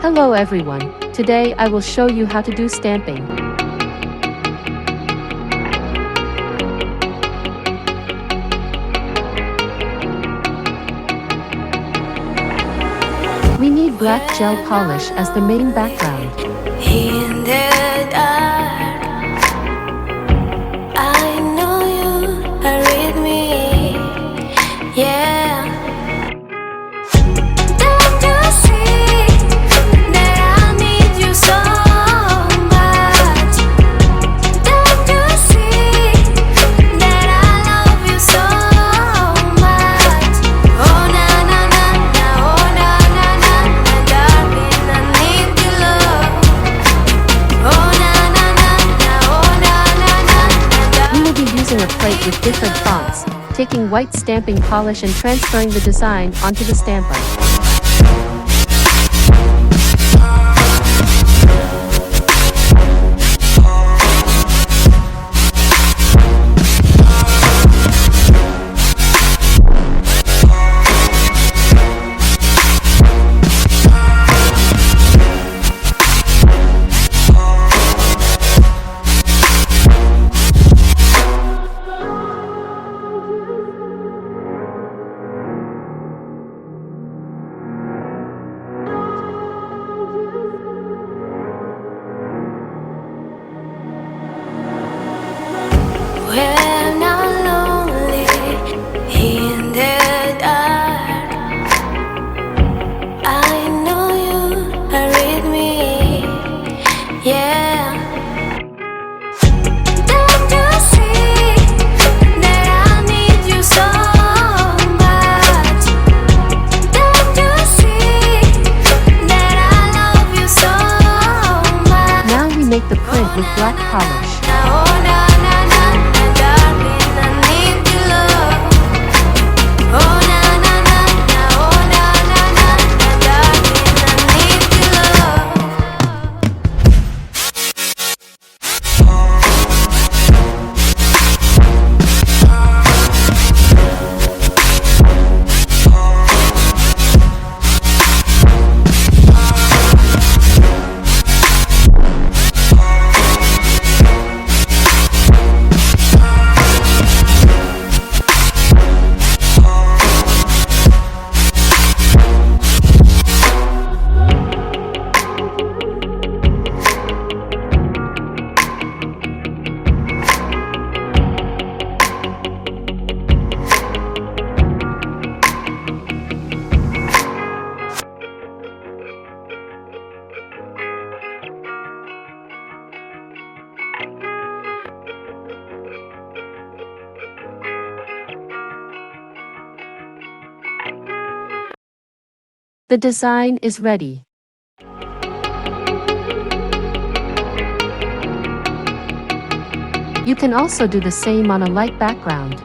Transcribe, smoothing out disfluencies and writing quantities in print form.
Hello everyone, today I will show you how to do stamping. We need black gel polish as the main background. In the dark, I know you are with me, yeah. Don't you see that I need you so much? Don't you see that I love you so much? Oh na na na na, oh na na na na, darling, I need your love. Oh na na na na, oh na na na na. We will be using a plate with different fonts, taking white stamping polish and transferring the design onto the stamper. When I'm lonely in the dark, I know you are with me, yeah. Don't you see that I need you so much? Don't you see that I love you so much? Now we make the print with black polish. Oh na na na na, darling, I need your love. Oh na na na na, oh na na na na, darling, I need your love. The design is ready. You can also do the same on a light background.